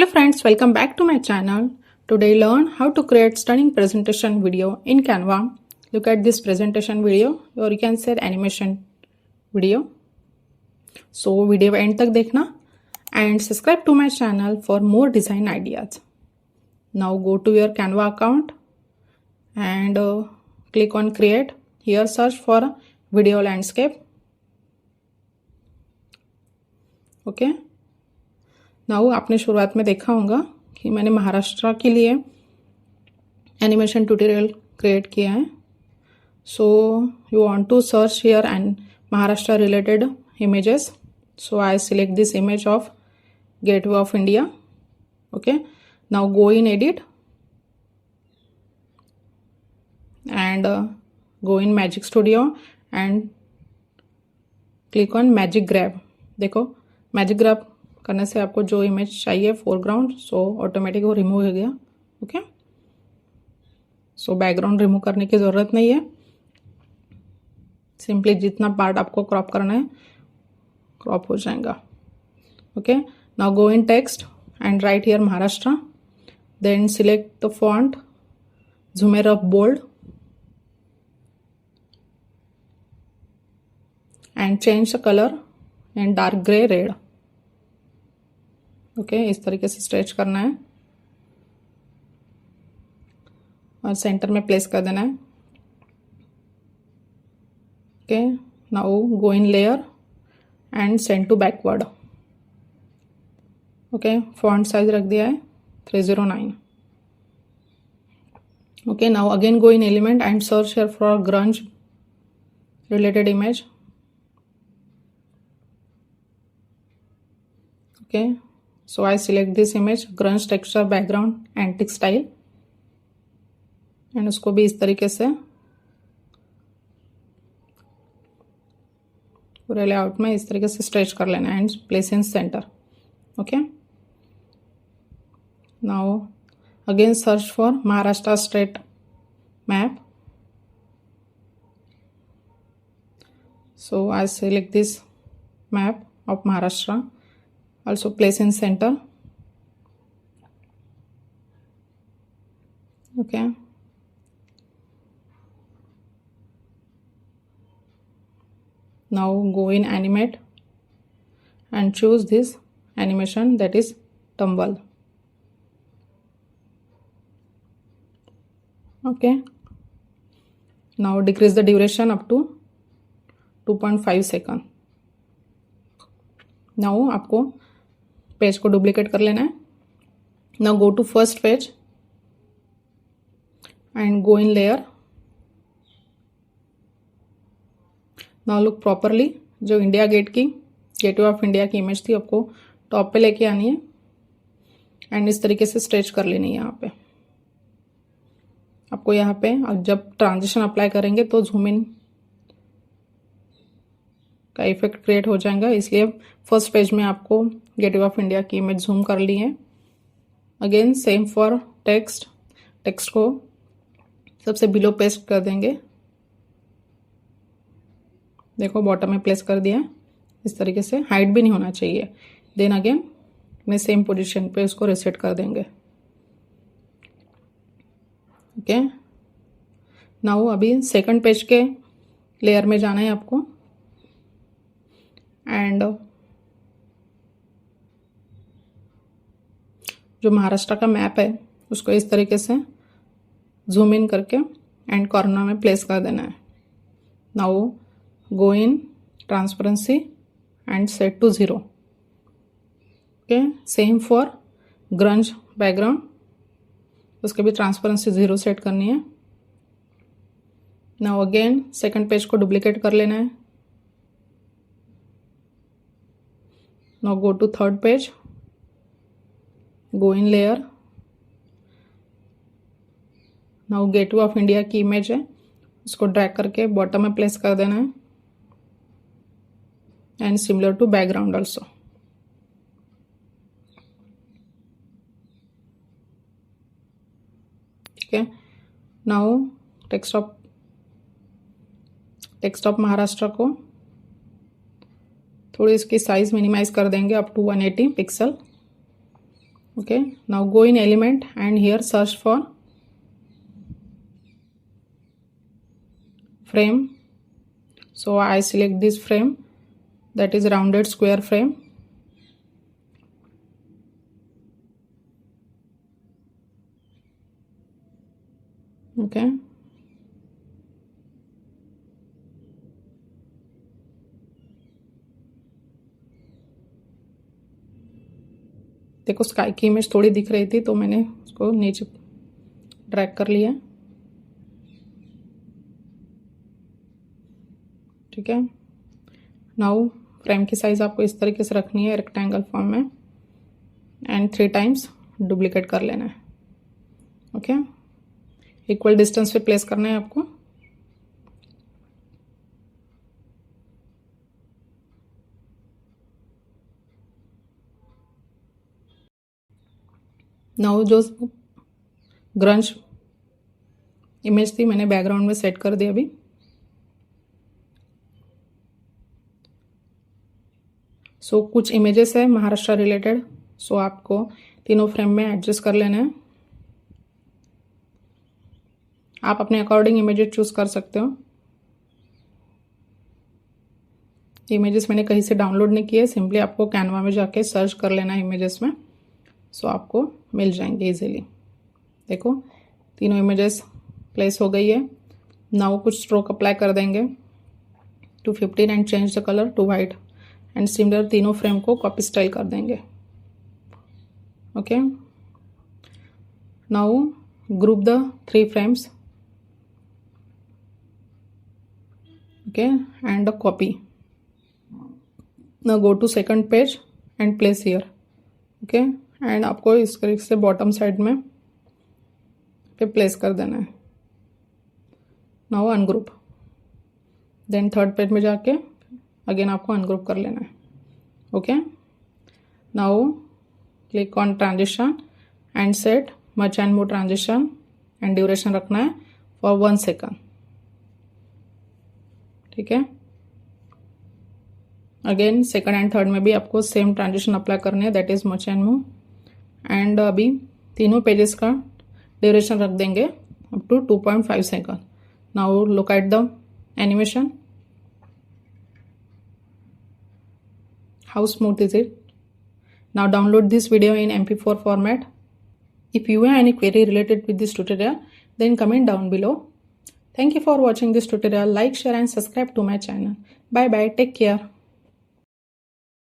Hello friends, welcome back to my channel. Today learn how to create stunning presentation video in Canva. Look at this presentation video or you can say animation video. So video end तक देखना and subscribe to my channel for more design ideas. Now go to your Canva account and click on create. Here search for video landscape. Okay. Now आपने शुरुआत में देखा होगा कि मैंने महाराष्ट्र के लिए एनिमेशन ट्यूटोरियल क्रिएट किया है. So you want to search here and Maharashtra related images. So I select this image of Gateway of India. Okay, now go in edit and go in magic studio and click on magic grab. देखो magic grab करने से आपको जो image चाहिए foreground so automatic वो remove हो गया. Okay, so background remove करने की ज़रूरत नहीं है. सिंपली जितना पार्ट आपको क्रॉप करना है क्रॉप हो जाएगा. Okay, now go in text and write here Maharashtra. Then select the font झुमेर bold and change the colour and dark grey red. Okay, इस तरीके से स्ट्रेच करना है और सेंटर में प्लेस कर देना है. Okay, now go in layer and send to backward. Okay, font size रख दिया है 309. Okay, now again go in element and search here for grunge related image. Okay, so I select this image grunge texture background antique style and उसको भी इस तरीके से पूरे layout में इस तरीके से स्ट्रेच कर लेना है and place in centre. Okay, now again search for Maharashtra state map. so I select this map of Maharashtra. Also place in center. Okay, now go in animate and choose this animation that is tumble. Okay, now decrease the duration up to 2.5 seconds. now आपको page को duplicate कर लेना है. Now go to first page and go in layer. Now look properly. जो India Gate की Gateway of India की image थी आपको टॉप पे लेके आनी है एंड इस तरीके से स्ट्रेच कर लेनी है. यहाँ पे आपको यहाँ पे जब ट्रांजिशन अप्लाई करेंगे तो जूम इन का इफेक्ट क्रिएट हो जाएगा. इसलिए फर्स्ट पेज में आपको गेटवे ऑफ इंडिया की इमेज जूम कर ली है. Again same for text. Text को सबसे बिलो पेस्ट कर देंगे. देखो बॉटम में प्लेस कर दिया इस तरीके से. हाइट भी नहीं होना चाहिए. देन अगेन मैं सेम पोजीशन पे उसको रिसेट कर देंगे. ओके, नाउ अभी सेकंड पेज के लेयर में जाना है आपको एंड जो महाराष्ट्र का मैप है उसको इस तरीके से जूम इन करके एंड कॉर्नर में प्लेस कर देना है. Now go in transparency and set to 0. Okay, same for grunge background. उसके भी ट्रांसपेरेंसी 0 सेट करनी है. नाउ अगेन सेकंड पेज को डुप्लीकेट कर लेना है. Now go to third page, go in layer. Now Gateway of India की image है उसको ड्रैग करके बॉटम में प्लेस कर देना है and similar to background also. ठीक है, नाउ टेक्स्ट ऑफ महाराष्ट्र को थोड़ी इसकी साइज मिनिमाइज कर देंगे up to 180 pixel. Okay, now go in element and here search for frame. So I select this frame, that is rounded square frame. Okay, देखो sky की image थोड़ी दिख रही थी तो मैंने उसको नीचे ड्रैग कर लिया। ठीक है, नाउ फ्रेम की साइज आपको इस तरीके से रखनी है रेक्टेंगल फॉर्म में एंड 3 टाइम्स डुप्लीकेट कर लेना है। ओके, इक्वल डिस्टेंस पे प्लेस करना है आपको। नाउ जो ग्रंज इमेज थी मैंने बैकग्राउंड में सेट कर दी अभी। सो कुछ इमेजेस है महाराष्ट्र रिलेटेड, सो आपको तीनों फ्रेम में एडजस्ट कर लेना है। आप अपने अकॉर्डिंग इमेजेस चूज कर सकते हो। इमेजेस मैंने कहीं से डाउनलोड नहीं किए, सिंपली आपको कैनवा में जाके सर्च कर लेना है इमेजेस में, सो आपको मिल जाएंगे इजीली। देखो तीनों इमेजेस प्लेस हो गई है। नाउ कुछ स्ट्रोक अप्लाई कर देंगे to 15 and change the colour to white and similar तीनों फ्रेम को कॉपी स्टाइल कर देंगे। Okay, now group the 3 frames, okay, and a copy. Now go to second page and place here, okay, and आपको इस तरीके से bottom side में पे प्लेस कर देना है। Now ungroup, then third page में जाके अगेन आपको अनग्रुप कर लेना है। Okay, now click on transition and set match and more transition and duration रखना है फॉर 1 सेकंड। ठीक है, अगेन सेकंड एंड थर्ड में भी आपको सेम ट्रांजिशन अप्लाई करने है, that is match and move. एंड अभी तीनों पेजेस का ड्यूरेशन रख देंगे up to 2.5 second. Now look at the animation, how smooth is it. Now download this video in MP4 format. If you have any query related with this tutorial, then comment down below. Thank you for watching this tutorial. Like, share and subscribe to my channel. Bye bye. Take care.